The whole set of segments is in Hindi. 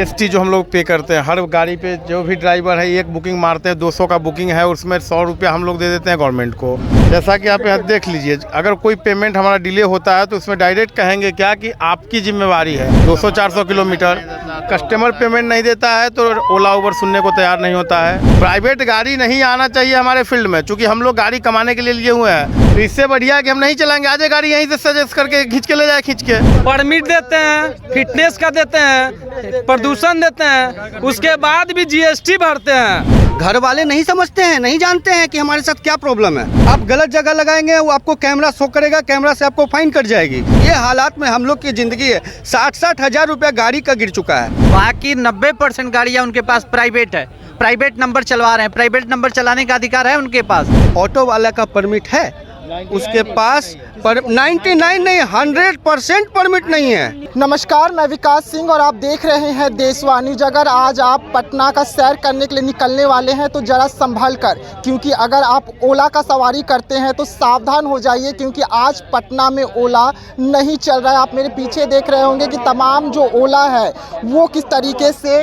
जीएसटी जो हम लोग पे करते हैं हर गाड़ी पे, जो भी ड्राइवर है एक बुकिंग मारते हैं, 200 का बुकिंग है, उसमें 100 रुपया हम लोग दे देते हैं गवर्नमेंट को। जैसा कि आप यहाँ देख लीजिए, अगर कोई पेमेंट हमारा डिले होता है तो उसमें डायरेक्ट कहेंगे क्या कि आपकी जिम्मेवारी है। 200-400 किलोमीटर कस्टमर पेमेंट नहीं देता है तो ओला उबर सुनने को तैयार नहीं होता है। प्राइवेट गाड़ी नहीं आना चाहिए हमारे फील्ड में, चूँकि हम लोग गाड़ी कमाने के लिए लिए हुए हैं, तो इससे बढ़िया है कि हम नहीं चलाएंगे। आज गाड़ी यहीं से सजेस्ट करके खींच के ले जाए, खींच के परमिट देते हैं, फिटनेस का देते हैं, प्रदूषण देते हैं, उसके बाद भी जीएसटी भरते हैं। घर वाले नहीं समझते हैं, नहीं जानते हैं कि हमारे साथ क्या प्रॉब्लम है। आप गलत जगह लगाएंगे, वो आपको कैमरा शो करेगा, कैमरा से आपको फाइन कट जाएगी। ये हालात में हम लोग की जिंदगी है। 60-60 हजार रुपया गाड़ी का गिर चुका है। बाकी 90% गाड़ियाँ उनके पास प्राइवेट है, प्राइवेट नंबर चलवा रहे हैं, प्राइवेट नंबर चलाने का अधिकार है उनके पास। ऑटो वाला का परमिट है, उसके पास 99 नहीं 100% परमिट नहीं है। नमस्कार, मैं विकास सिंह और आप देख रहे हैं देशवाणी। अगर आज आप पटना का सैर करने के लिए निकलने वाले हैं तो ज़रा संभल कर, क्योंकि अगर आप ओला का सवारी करते हैं तो सावधान हो जाइए, क्योंकि आज पटना में ओला नहीं चल रहा है। आप मेरे पीछे देख रहे होंगे कि तमाम जो ओला है वो किस तरीके से,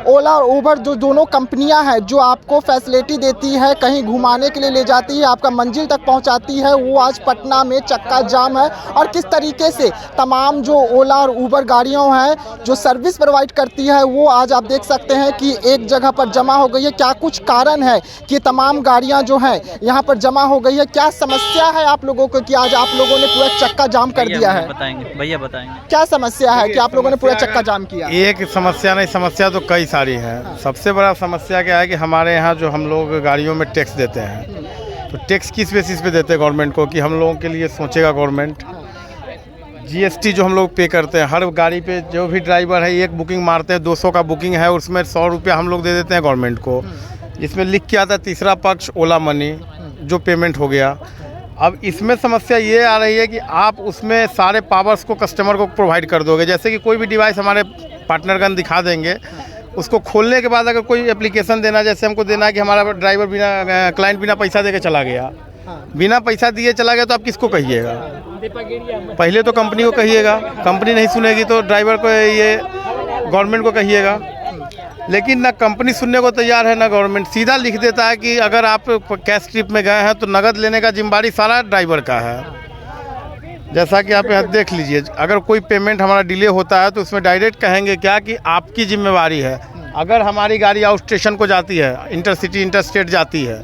ओला और उबर जो दोनों कंपनियां हैं जो आपको फैसिलिटी देती है, कहीं घुमाने के लिए ले जाती है, आपका मंजिल तक पहुंचाती है, वो आज पटना में चक्का जाम है। और किस तरीके से तमाम जो ओला और उबर गाड़ियां हैं जो सर्विस प्रोवाइड करती है वो आज आप देख सकते हैं कि एक जगह पर जमा हो गई है। क्या कुछ कारण है कि तमाम गाड़ियां जो हैं यहाँ पर जमा हो गई है? क्या समस्या है आप लोगों को कि आज आप लोगों ने पूरा चक्का जाम कर दिया है? बताएंगे भैया, बताएंगे क्या समस्या है कि आप लोगों ने पूरा चक्का जाम किया? एक समस्या नहीं, समस्या तो कई सारी है। सबसे बड़ा समस्या क्या है कि हमारे यहाँ जो हम लोग गाड़ियों में टैक्स देते हैं, तो टैक्स किस बेसिस पे देते हैं गवर्नमेंट को कि हम लोगों के लिए सोचेगा गवर्नमेंट। जीएसटी जो हम लोग पे करते हैं हर गाड़ी पे, जो भी ड्राइवर है एक बुकिंग मारते हैं, 200 का बुकिंग है, उसमें 100 रुपया हम लोग दे देते हैं गवर्नमेंट को। इसमें लिख के आता है तीसरा पक्ष ओला मनी, जो पेमेंट हो गया। अब इसमें समस्या ये आ रही है कि आप उसमें सारे पावर्स को कस्टमर को प्रोवाइड कर दोगे। जैसे कि कोई भी डिवाइस हमारे पार्टनरगण दिखा देंगे, उसको खोलने के बाद अगर कोई एप्लीकेशन देना, जैसे हमको देना है कि हमारा ड्राइवर बिना क्लाइंट बिना पैसा दे के चला गया, बिना पैसा दिए चला गया, तो आप किसको कहिएगा? पहले तो कंपनी को कहिएगा, कंपनी नहीं सुनेगी तो ड्राइवर को, ये गवर्नमेंट को कहिएगा। लेकिन ना कंपनी सुनने को तैयार है ना गवर्नमेंट। सीधा लिख देता है कि अगर आप कैश ट्रिप में गए हैं तो नगद लेने का जिम्मेदारी सारा ड्राइवर का है। जैसा कि आप यहाँ देख लीजिए, अगर कोई पेमेंट हमारा डिले होता है तो उसमें डायरेक्ट कहेंगे क्या कि आपकी जिम्मेवारी है। अगर हमारी गाड़ी आउट स्टेशन को जाती है, इंटरसिटी इंटरस्टेट जाती है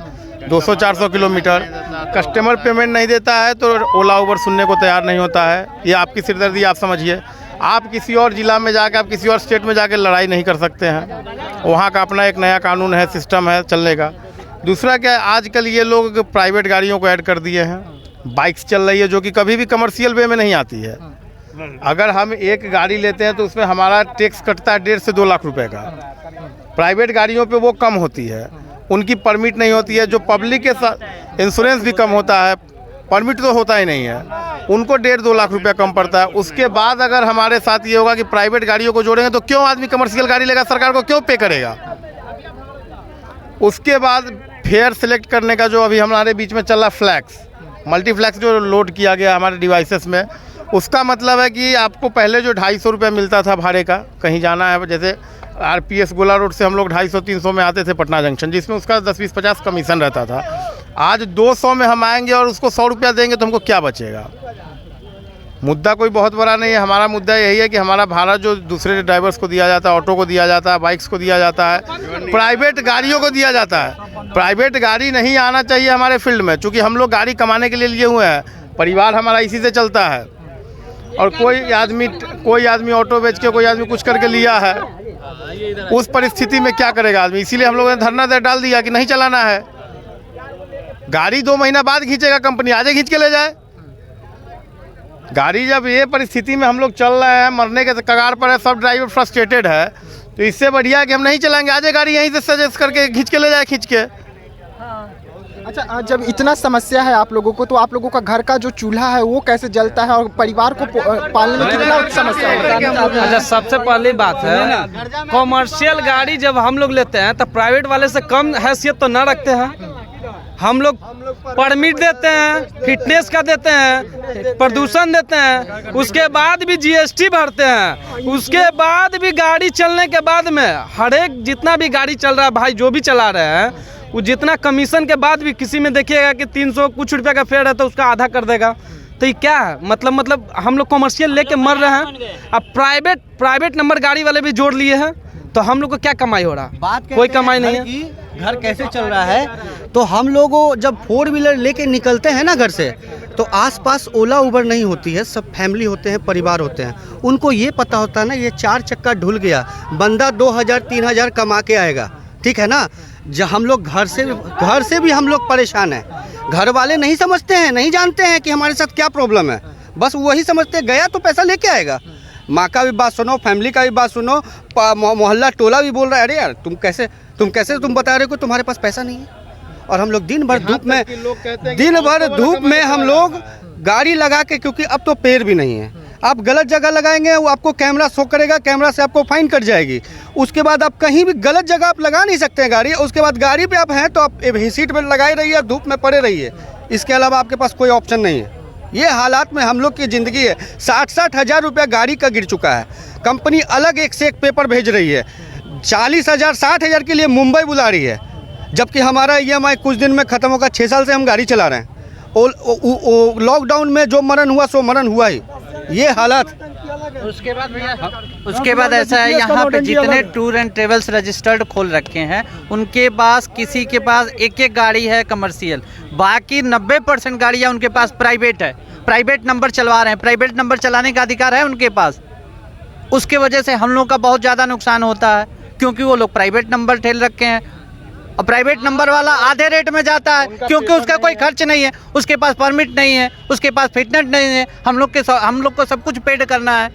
200-400 किलोमीटर, कस्टमर पेमेंट नहीं देता है तो ओला उबर सुनने को तैयार नहीं होता है। ये आपकी सिरदर्दी आप समझिए। आप किसी और ज़िला में जाकर, आप किसी और स्टेट में जाकर लड़ाई नहीं कर सकते हैं। वहाँ का अपना एक नया कानून है, सिस्टम है चलने का। दूसरा क्या है, आजकल ये लोग प्राइवेट गाड़ियों को ऐड कर दिए हैं। बाइक्स चल रही है जो कि कभी भी कमर्शियल वे में नहीं आती है। अगर हम एक गाड़ी लेते हैं तो उसमें हमारा टैक्स कटता है 1.5 से 2 लाख रुपए का। प्राइवेट गाड़ियों पे वो कम होती है, उनकी परमिट नहीं होती है। जो पब्लिक के साथ इंश्योरेंस भी कम होता है, परमिट तो होता ही नहीं है, उनको 1.5-2 लाख रुपया कम पड़ता है। उसके बाद अगर हमारे साथ ये होगा कि प्राइवेट गाड़ियों को जोड़ेंगे तो क्यों आदमी कमर्शियल गाड़ी लेगा? सरकार को क्यों पे करेगा? उसके बाद फेयर सिलेक्ट करने का जो अभी हमारे बीच में चल रहा फ्लैक्स, मल्टीफ्लैक्स जो लोड किया गया हमारे डिवाइसेस में, उसका मतलब है कि आपको पहले जो 250 रुपये मिलता था भाड़े का, कहीं जाना है, जैसे आरपीएस गोला रोड से हम लोग 250-300 में आते थे पटना जंक्शन, जिसमें उसका 10-20-50 कमीशन रहता था। आज 200 में हम आएंगे और उसको 100 रुपया देंगे तो हमको क्या बचेगा? मुद्दा कोई बहुत बड़ा नहीं है। हमारा मुद्दा यही है कि हमारा भाड़ा जो दूसरे ड्राइवर्स को दिया जाता है, ऑटो को दिया जाता है, बाइक्स को दिया जाता है, प्राइवेट गाड़ियों को दिया जाता है। प्राइवेट गाड़ी नहीं आना चाहिए हमारे फील्ड में, चूँकि हम लोग गाड़ी कमाने के लिए लिए हुए हैं। परिवार हमारा इसी से चलता है। और कोई आदमी ऑटो बेच के, कोई आदमी कुछ करके लिया है, उस परिस्थिति में क्या करेगा आदमी? इसीलिए हम लोगों ने धरना दे डाल दिया कि नहीं चलाना है। गाड़ी 2 महीना बाद खींचेगा कंपनी, आजे खींच के ले जाए गाड़ी। जब ये परिस्थिति में हम लोग चल रहे हैं, मरने के कगार पर है, सब ड्राइवर फ्रस्ट्रेटेड है, तो इससे बढ़िया है कि हम नहीं चलाएंगे, आजे गाड़ी यहीं से सजेस्ट करके खींच के ले जाए, खींच के। अच्छा, जब इतना समस्या है आप लोगों को, तो आप लोगों का घर का जो चूल्हा है वो कैसे जलता है और परिवार को पालने में कितना समस्या है? अच्छा, सबसे पहली बात है, कॉमर्शियल गाड़ी जब हम लोग लेते हैं तो प्राइवेट वाले से कम हैसियत तो ना रखते हैं। हम लोग परमिट देते हैं, फिटनेस का देते हैं, प्रदूषण देते हैं, उसके बाद भी जीएसटी भरते हैं, उसके बाद भी गाड़ी चलने के बाद में हर एक जितना भी गाड़ी चल रहा है भाई, जो भी चला रहे हैं वो जितना कमीशन के बाद भी किसी में देखिएगा कि 300 कुछ रुपये का फेयर है तो उसका आधा कर देगा। तो ये क्या है? मतलब हम लोग कमर्शियल लेके मर रहे हैं। अब प्राइवेट नंबर गाड़ी वाले भी जोड़ लिए हैं, तो हम लोग को क्या कमाई हो रहा? बात कोई कमाई नहीं है। घर कैसे चल रहा है? तो हम लोगों जब 4 व्हीलर लेके निकलते हैं ना घर से, तो आसपास ओला उबर नहीं होती है, सब फैमिली होते हैं, परिवार होते हैं। उनको ये पता होता है ना, ये 4 चक्का ढुल गया, बंदा 2000-3000 कमा के आएगा, ठीक है ना। जब हम लोग घर से भी हम लोग परेशान हैं। घर वाले नहीं समझते हैं, नहीं जानते हैं कि हमारे साथ क्या प्रॉब्लम है। बस वही समझते हैं गया तो पैसा लेके आएगा। माँ का भी बात सुनो, फैमिली का भी बात सुनो, मोहल्ला टोला भी बोल रहा है, अरे यार तुम कैसे तुम बता रहे हो कि तुम्हारे पास पैसा नहीं है। और हम लोग दिन भर धूप में हम लोग गाड़ी लगा के, क्योंकि अब तो पेड़ भी नहीं है, आप गलत जगह लगाएंगे वो आपको कैमरा शो करेगा, कैमरा से आपको फाइन कट जाएगी। उसके बाद आप कहीं भी गलत जगह आप लगा नहीं सकते हैं गाड़ी। उसके बाद गाड़ी पे आप हैं तो आप सीट बेल्ट लगाए रहिए, धूप में पड़े रहिए, इसके अलावा आपके पास कोई ऑप्शन नहीं है। ये हालात में हम लोग की ज़िंदगी है। 60-60 हज़ार रुपया गाड़ी का गिर चुका है। कंपनी अलग एक से एक पेपर भेज रही है, 40,000 60,000 के लिए मुंबई बुला रही है, जबकि हमारा EMI कुछ दिन में ख़त्म होगा। 6 साल से हम गाड़ी चला रहे हैं। लॉकडाउन में जो मरण हुआ सो मरण हुआ ही। ये हालात। उसके बाद ऐसा है, यहाँ पे जितने टूर एंड ट्रेवल्स रजिस्टर्ड खोल रखे हैं उनके पास किसी के पास एक गाड़ी है कमर्शियल, बाकी 90% गाड़ियाँ उनके पास प्राइवेट है, प्राइवेट नंबर चलवा रहे हैं, प्राइवेट नंबर चलाने का अधिकार है उनके पास। उसके वजह से हम लोग का बहुत ज़्यादा नुकसान होता है, क्योंकि वो लोग प्राइवेट नंबर ठेल रखे हैं। और प्राइवेट नंबर वाला आधे रेट में जाता है, क्योंकि उसका कोई खर्च नहीं है, उसके पास परमिट नहीं है, उसके पास फिटनेस नहीं है, हम लोग को सब कुछ पेड करना है।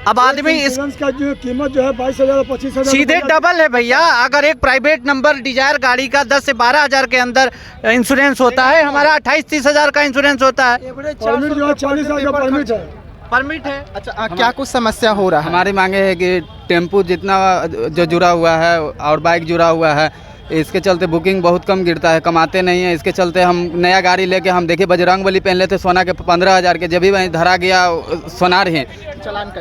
अब आदमी का जो कीमत जो है 22,000 25,000 सीधे डबल है भैया। अगर एक प्राइवेट नंबर डिजायर गाड़ी का 10 से 12 हज़ार के अंदर इंश्योरेंस होता है, हमारा 28-30 हज़ार का इंश्योरेंस होता है। परमिट जो है 40,000 का परमिट है। अच्छा, क्या कुछ समस्या हो रहा है? हमारी मांगे है कि टेम्पू जितना जो जुड़ा हुआ है और बाइक जुड़ा हुआ है, इसके चलते बुकिंग बहुत कम गिरता है, कमाते नहीं है। इसके चलते हम नया गाड़ी लेके हम देखिए बजरंगबली पहन लेते सोना के 15,000 के, जब भी वहीं धरा गया सोनार ही चालान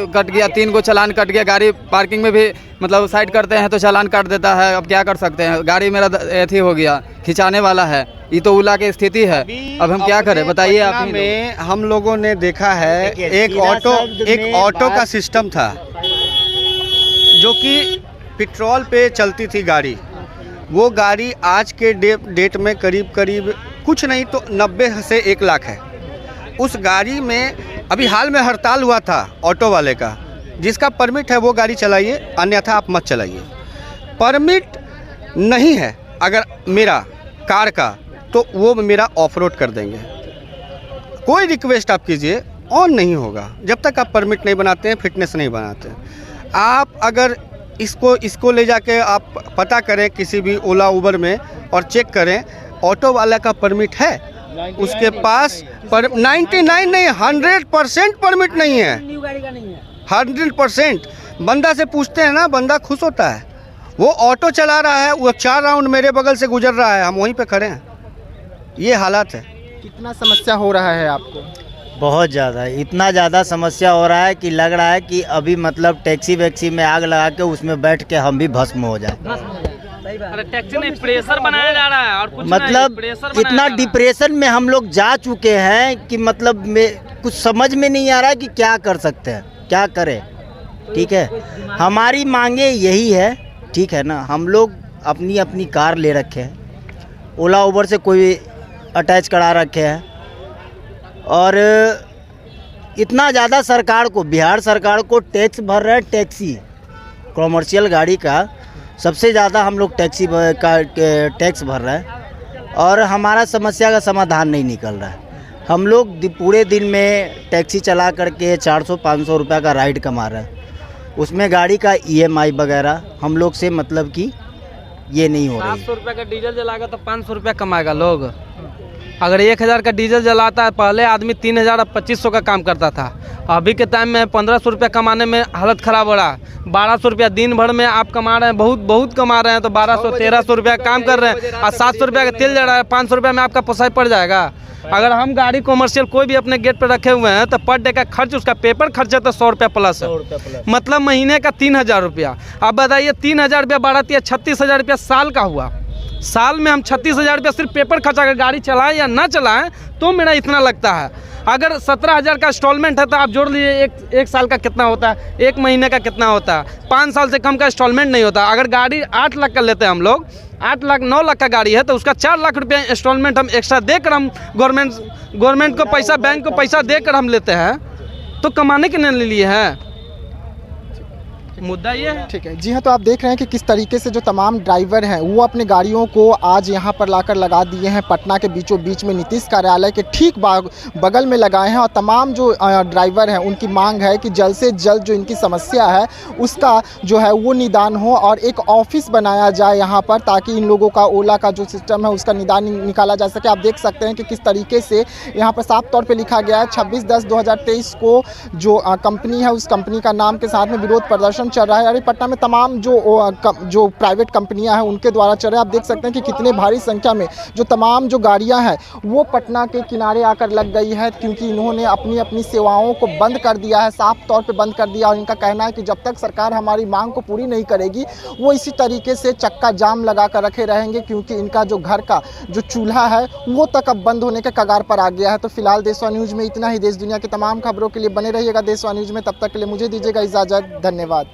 कट गया, 3 को चालान कट गया। गाड़ी पार्किंग में भी मतलब साइड करते हैं तो चालान काट देता है। अब क्या कर सकते हैं, गाड़ी मेरा ऐसी हो गया, खिंचाने वाला है। ये तो ओला की स्थिति है, अब हम क्या करें बताइए आप। में हम लोगों ने देखा है एक ऑटो का सिस्टम था जो कि पेट्रोल पे चलती थी गाड़ी। वो गाड़ी आज के डेट में करीब कुछ नहीं तो 90 से 1 लाख है। उस गाड़ी में अभी हाल में हड़ताल हुआ था ऑटो वाले का, जिसका परमिट है वो गाड़ी चलाइए, अन्यथा आप मत चलाइए। परमिट नहीं है अगर मेरा कार का, तो वो मेरा ऑफ रोड कर देंगे। कोई रिक्वेस्ट आप कीजिए, ऑन नहीं होगा जब तक आप परमिट नहीं बनाते हैं, फिटनेस नहीं बनाते। आप अगर इसको ले जाके आप पता करें किसी भी ओला उबर में और चेक करें, ऑटो वाला का परमिट है, उसके पास 99 नहीं 100% परमिट नहीं है। 100% बंदा से पूछते हैं ना, बंदा खुश होता है। वो ऑटो चला रहा है, वो 4 राउंड मेरे बगल से गुजर रहा है, हम वहीं पे खड़े हैं। ये हालात है। कितना समस्या हो रहा है आपको? बहुत ज़्यादा, इतना ज़्यादा समस्या हो रहा है कि लग रहा है कि अभी मतलब टैक्सी वैक्सी में आग लगा के उसमें बैठ के हम भी भस्म हो जाए। अरे टैक्सी में प्रेशर बनाया जा रहा है और कुछ मतलब इतना डिप्रेशन में हम लोग जा चुके हैं कि मतलब कुछ समझ में नहीं आ रहा है कि क्या कर सकते हैं, क्या करें। ठीक है, हमारी मांगे यही है, ठीक है ना। हम लोग अपनी अपनी कार ले रखे हैं, ओला उबर से कोई अटैच करा रखे हैं, और इतना ज़्यादा सरकार को, बिहार सरकार को टैक्स भर रहे हैं। टैक्सी कॉमर्शियल गाड़ी का सबसे ज़्यादा हम लोग टैक्सी का टैक्स भर रहे हैं, और हमारा समस्या का समाधान नहीं निकल रहा है। हम लोग पूरे दिन में टैक्सी चला करके 400-500 रुपये का राइड कमा रहे हैं, उसमें गाड़ी का EMI वगैरह हम लोग से मतलब कि ये नहीं हो रहा है। 700 रुपये का डीजल जलाएगा तो 500 रुपया कमाएगा लोग। अगर 1000 का डीजल जलाता है, पहले आदमी 3000 और 2500 का काम करता था। अभी के टाइम में 1500 रुपया कमाने में हालत ख़राब हो रहा है। 1200 रुपया दिन भर में आप कमा रहे हैं, बहुत कमा रहे हैं, तो 1200-1300 रुपया काम कर रहे हैं और 700 रुपया का तेल जा रहा है। 500 रुपया में आपका पोसाई पड़ जाएगा। अगर हम गाड़ी कॉमर्शियल कोई भी अपने गेट पर रखे हुए हैं तो पर डे का खर्च, उसका पेपर खर्चा तो 100 रुपया प्लस है, मतलब महीने का 3000 रुपया। अब बताइए 3000 रुपया 12 36,000 रुपया साल का हुआ। साल में हम 36,000 रुपया सिर्फ पेपर खर्चा, अगर गाड़ी चलाएं या ना चलाएं तो मेरा इतना लगता है। अगर 17,000 का इंस्टॉलमेंट है तो आप जोड़ लीजिए एक साल का कितना होता है, एक महीने का कितना होता है। 5 साल से कम का इंस्टॉलमेंट नहीं होता। अगर गाड़ी 8 लाख का लेते हैं हम लोग, 8 लाख 9 लाख का गाड़ी है तो उसका 4 लाख रुपया इंस्टॉलमेंट हम एक्स्ट्रा देकर हम गवर्नमेंट को पैसा, बैंक को पैसा देकर हम लेते हैं, तो कमाने के लिए है। मुद्दा ये है। ठीक है जी हाँ, तो आप देख रहे हैं कि किस तरीके से जो तमाम ड्राइवर हैं वो अपने गाड़ियों को आज यहाँ पर लाकर लगा दिए हैं। पटना के बीचों बीच में नीतीश कार्यालय के ठीक बगल में लगाए हैं और तमाम जो ड्राइवर हैं उनकी मांग है कि जल्द से जल्द जो इनकी समस्या है उसका जो है वो निदान हो और एक ऑफिस बनाया जाए यहाँ पर, ताकि इन लोगों का ओला का जो सिस्टम है उसका निदान निकाला जा सके। आप देख सकते हैं कि किस तरीके से यहाँ पर साफ तौर पर लिखा गया है 26/10/2023 को जो कंपनी है उस कंपनी का नाम के साथ में विरोध प्रदर्शन चल रहा है। अरे पटना में तमाम जो प्राइवेट कंपनियां हैं उनके द्वारा चल रहे हैं। आप देख सकते हैं कि कितने भारी संख्या में जो तमाम जो गाड़ियां हैं वो पटना के किनारे आकर लग गई है, क्योंकि इन्होंने अपनी सेवाओं को बंद कर दिया है, साफ तौर पे बंद कर दिया। और इनका कहना है कि जब तक सरकार हमारी मांग को पूरी नहीं करेगी वो इसी तरीके से चक्का जाम लगा कर रखे रहेंगे, क्योंकि इनका जो घर का जो चूल्हा है वो तक अब बंद होने के कगार पर आ गया है। तो फिलहाल देशवा न्यूज़ में इतना ही। देश दुनिया की तमाम खबरों के लिए बने रहिएगा देशवा न्यूज़ में। तब तक के लिए मुझे दीजिएगा इजाज़त। धन्यवाद।